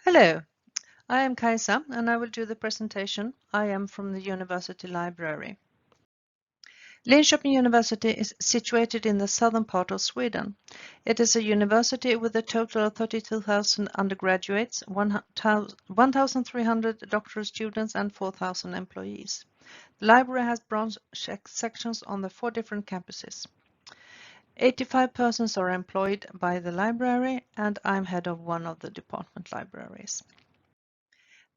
Hello, I am Kajsa and I will do the presentation. I am from the University Library. Linköping University is situated in the southern part of Sweden. It is a university with a total of 32,000 undergraduates, 1,300 doctoral students and 4,000 employees. The library has branch sections on the 4 different campuses. 85 persons are employed by the library and I'm head of one of the department libraries.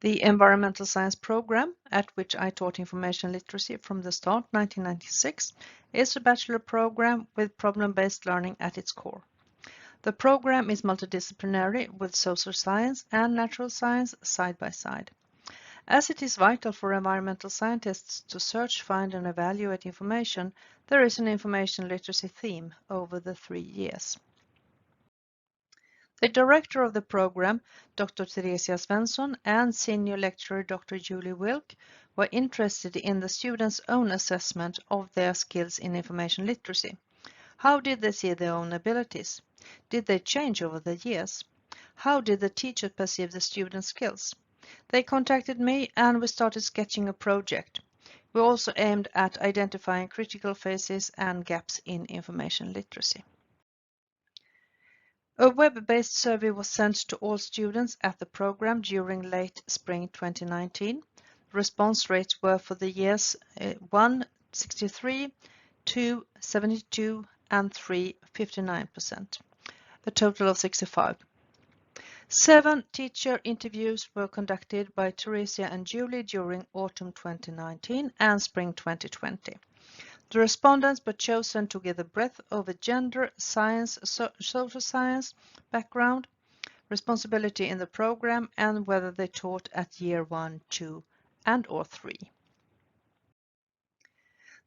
The environmental science program, at which I taught information literacy from the start 1996, is a bachelor program with problem-based learning at its core. The program is multidisciplinary with social science and natural science side by side. As it is vital for environmental scientists to search, find and evaluate information, there is an information literacy theme over the 3 years. The director of the program, Dr. Theresia Svensson, and senior lecturer Dr. Julie Wilk were interested in the students' own assessment of their skills in information literacy. How did they see their own abilities? Did they change over the years? How did the teacher perceive the students' skills? They contacted me and we started sketching a project. We also aimed at identifying critical phases and gaps in information literacy. A web-based survey was sent to all students at the program during late spring 2019. Response rates were for the years 1, 63, 2, 72, and 3, 59%, a total of 65. 7 teacher interviews were conducted by Theresia and Julie during autumn 2019 and spring 2020. The respondents were chosen to give a breadth over gender, science, social science, background, responsibility in the program, and whether they taught at year 1, 2, and/or 3.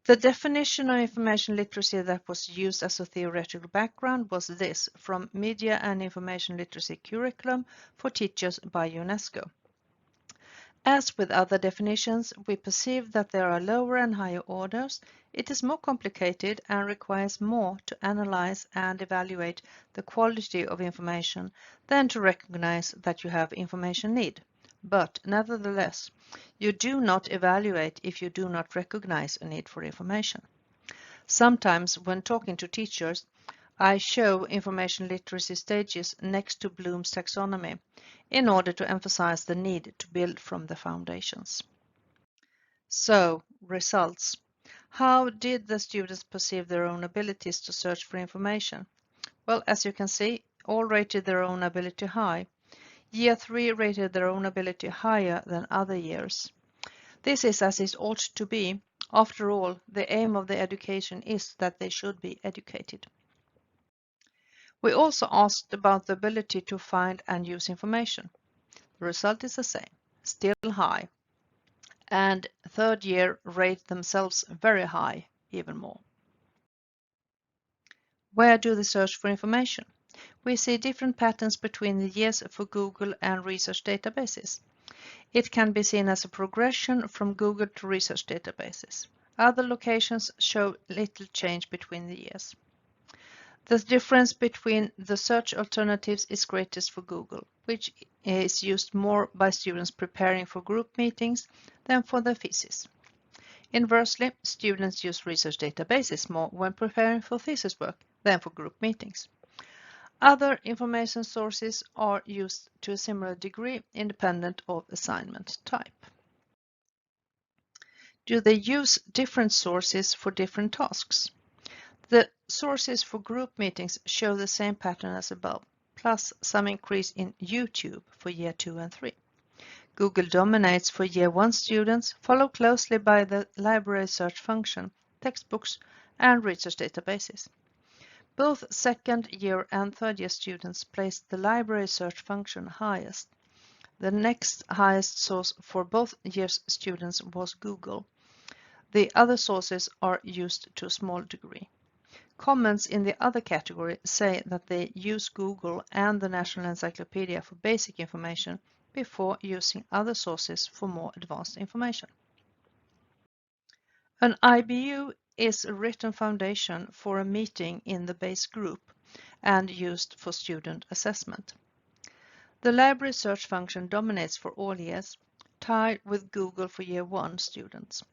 The definition of information literacy that was used as a theoretical background was this from Media and Information Literacy Curriculum for Teachers by UNESCO. As with other definitions, we perceive that there are lower and higher orders. It is more complicated and requires more to analyze and evaluate the quality of information than to recognize that you have information need. But nevertheless, you do not evaluate if you do not recognize a need for information. Sometimes when talking to teachers, I show information literacy stages next to Bloom's taxonomy in order to emphasize the need to build from the foundations. So, results. How did the students perceive their own abilities to search for information? Well, as you can see, all rated their own ability high. Year 3 rated their own ability higher than other years. This is as it ought to be. After all, the aim of the education is that they should be educated. We also asked about the ability to find and use information. The result is the same, still high. And third year rate themselves very high, even more. Where do they search for information? We see different patterns between the years for Google and research databases. It can be seen as a progression from Google to research databases. Other locations show little change between the years. The difference between the search alternatives is greatest for Google, which is used more by students preparing for group meetings than for their thesis. Inversely, students use research databases more when preparing for thesis work than for group meetings. Other information sources are used to a similar degree independent of assignment type. Do they use different sources for different tasks? The sources for group meetings show the same pattern as above, plus some increase in YouTube for year 2 and 3. Google dominates for year 1 students, followed closely by the library search function, textbooks, and research databases. Both second year and third year students placed the library search function highest. The next highest source for both years students was Google. The other sources are used to a small degree. Comments in the other category say that they use Google and the National Encyclopedia for basic information before using other sources for more advanced information. An IBU is a written foundation for a meeting in the base group and used for student assessment. The library search function dominates for all years, tied with Google for Year 1 students.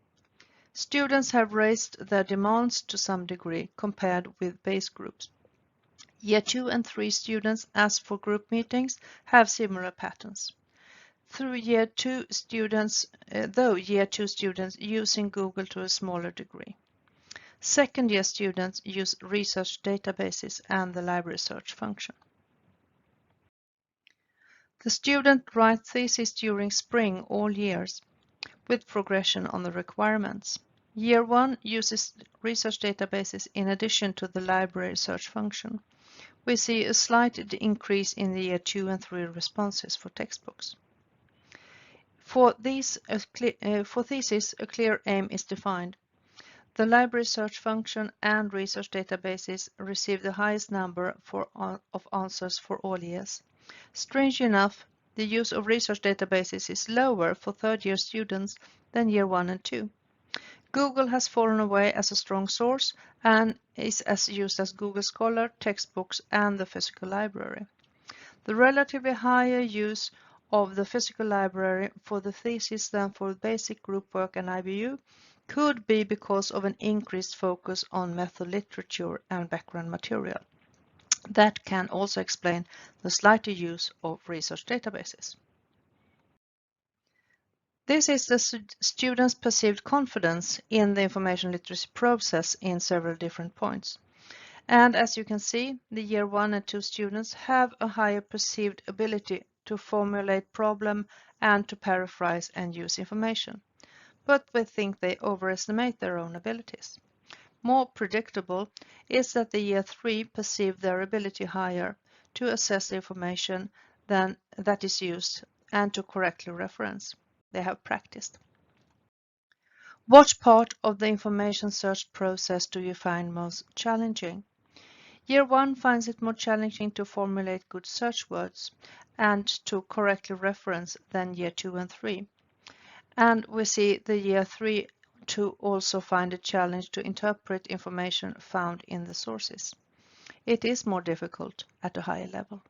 Students have raised their demands to some degree compared with base groups. Year 2 and 3 students, as for group meetings, have similar patterns. Though Year 2 students using Google to a smaller degree. Second year students use research databases and the library search function. The student writes thesis during spring all years, with progression on the requirements. Year 1 uses research databases in addition to the library search function. We see a slight increase in the Year 2 and 3 responses for textbooks. For thesis, a clear aim is defined. The library search function and research databases receive the highest number of answers for all years. Strangely enough, the use of research databases is lower for third-year students than Year 1 and 2. Google has fallen away as a strong source and is as used as Google Scholar, textbooks, and the physical library. The relatively higher use of the physical library for the thesis than for basic group work and IBU could be because of an increased focus on method literature and background material. That can also explain the slighter use of research databases. This is the students' perceived confidence in the information literacy process in several different points. And as you can see, the Year 1 and 2 students have a higher perceived ability to formulate problem and to paraphrase and use information. But we think they overestimate their own abilities. More predictable is that the Year 3 perceive their ability higher to assess the information that is used and to correctly reference. They have practiced. What part of the information search process do you find most challenging? Year 1 finds it more challenging to formulate good search words and to correctly reference than Year 2 and 3. And we see the Year 3 to also find a challenge to interpret information found in the sources. It is more difficult at a higher level.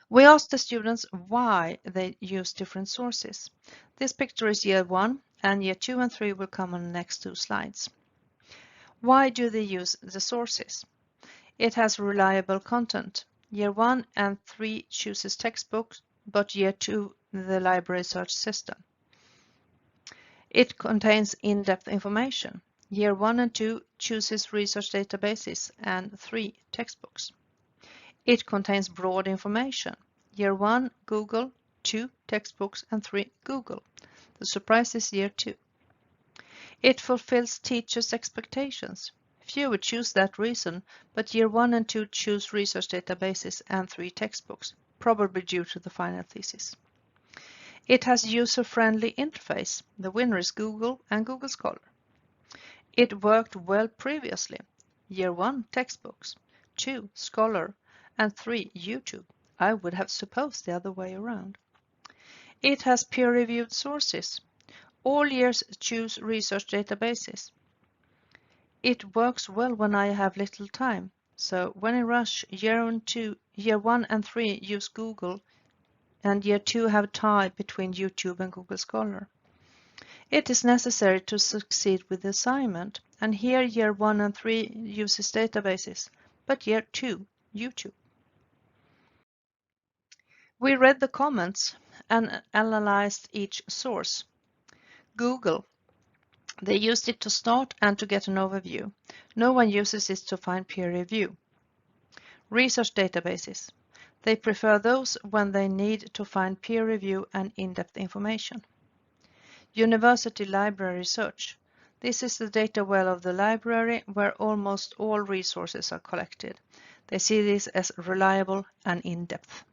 We asked the students why they use different sources. This picture is Year 1 and Year 2 and 3 will come on the next 2 slides. Why do they use the sources? It has reliable content. Year 1 and 3 chooses textbooks, but Year 2 the library search system. It contains in-depth information. Year 1 and 2 chooses research databases and 3 textbooks. It contains broad information. Year 1, Google, 2 textbooks and 3 Google. The surprise is Year 2. It fulfills teachers' expectations. Few would choose that reason, but Year 1 and 2 choose research databases and 3 textbooks, probably due to the final thesis. It has user-friendly interface. The winner is Google and Google Scholar. It worked well previously. Year 1, textbooks, 2, Scholar, and 3, YouTube. I would have supposed the other way around. It has peer-reviewed sources. All years choose research databases. It works well when I have little time. So when I rush, Year 1 and 3 use Google, and Year 2 have tie between YouTube and Google Scholar. It is necessary to succeed with the assignment, and here Year 1 and 3 uses databases, but Year 2, YouTube. We read the comments and analyzed each source. Google. They used it to start and to get an overview. No one uses it to find peer review. Research databases. They prefer those when they need to find peer review and in-depth information. University library research. This is the data well of the library where almost all resources are collected. They see this as reliable and in-depth.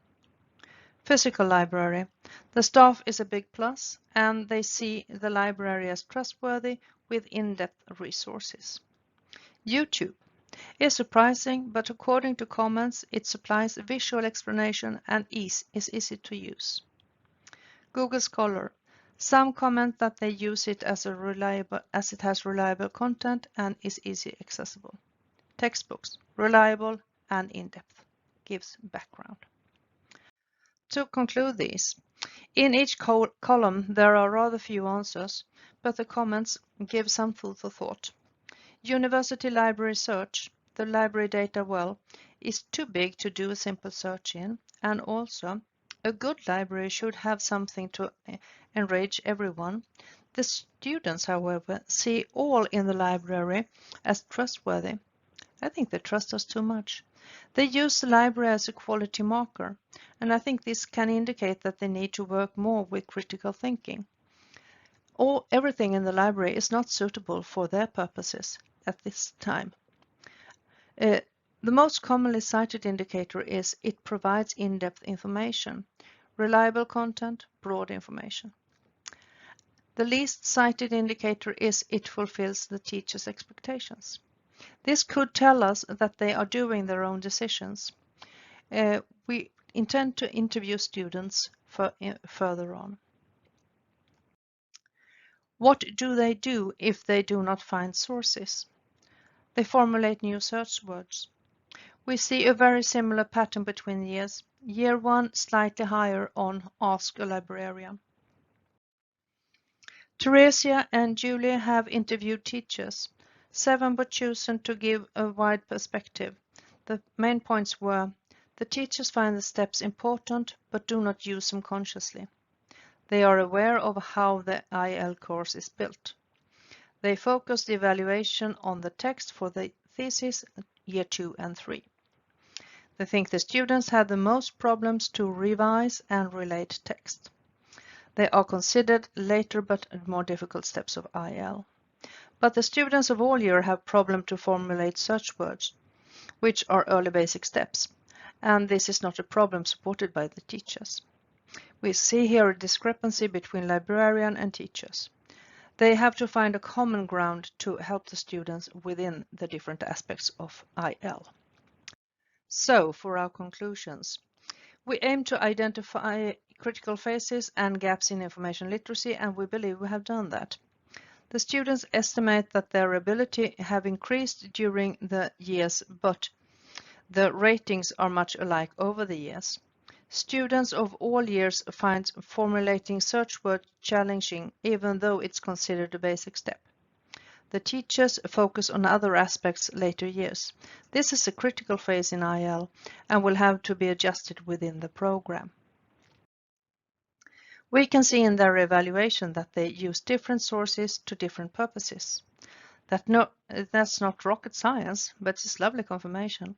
Physical library. The staff is a big plus and they see the library as trustworthy with in-depth resources. YouTube is surprising, but according to comments, it supplies a visual explanation and is easy to use. Google Scholar. Some comment that they use it as it has reliable content and is easy accessible. Textbooks, reliable and in-depth, gives background. To conclude these, in each column there are rather few answers, but the comments give some food for thought. University library search, the library data well, is too big to do a simple search in, and also a good library should have something to enrich everyone. The students, however, see all in the library as trustworthy. I think they trust us too much. They use the library as a quality marker, and I think this can indicate that they need to work more with critical thinking. Everything in the library is not suitable for their purposes at this time. The most commonly cited indicator is it provides in-depth information, reliable content, broad information. The least cited indicator is it fulfills the teacher's expectations. This could tell us that they are doing their own decisions. We intend to interview students further on. What do they do if they do not find sources? They formulate new search words. We see a very similar pattern between years. Year 1 slightly higher on Ask a Librarian. Theresia and Julia have interviewed teachers. 7 were chosen to give a wide perspective. The main points were: the teachers find the steps important but do not use them consciously. They are aware of how the IL course is built. They focus the evaluation on the text for the thesis, year 2 and 3. They think the students had the most problems to revise and relate text. They are considered later but more difficult steps of IL. But the students of all year have problem to formulate search words, which are early basic steps, and this is not a problem supported by the teachers. We see here a discrepancy between librarian and teachers. They have to find a common ground to help the students within the different aspects of IL. So, for our conclusions, we aim to identify critical phases and gaps in information literacy, and we believe we have done that. The students estimate that their ability have increased during the years, but the ratings are much alike over the years. Students of all years find formulating search words challenging, even though it's considered a basic step. The teachers focus on other aspects later years. This is a critical phase in IL and will have to be adjusted within the program. We can see in their evaluation that they use different sources to different purposes. That's not rocket science, but it's lovely confirmation.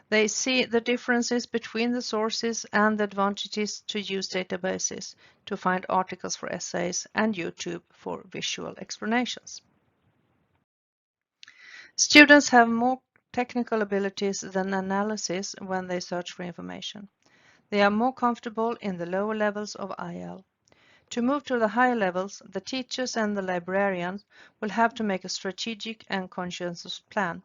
They see the differences between the sources and the advantages to use databases to find articles for essays and YouTube for visual explanations. Students have more technical abilities than analysis when they search for information. They are more comfortable in the lower levels of IL. To move to the higher levels, the teachers and the librarians will have to make a strategic and conscientious plan.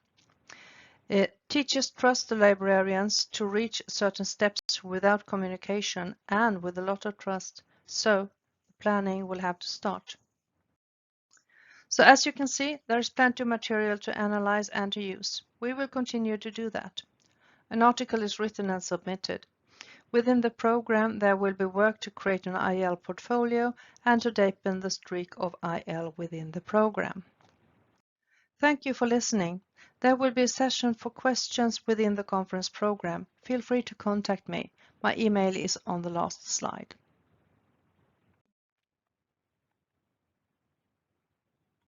Teachers trust the librarians to reach certain steps without communication and with a lot of trust, so planning will have to start. So as you can see, there is plenty of material to analyze and to use. We will continue to do that. An article is written and submitted. Within the program, there will be work to create an IL portfolio and to deepen the streak of IL within the program. Thank you for listening. There will be a session for questions within the conference program. Feel free to contact me. My email is on the last slide.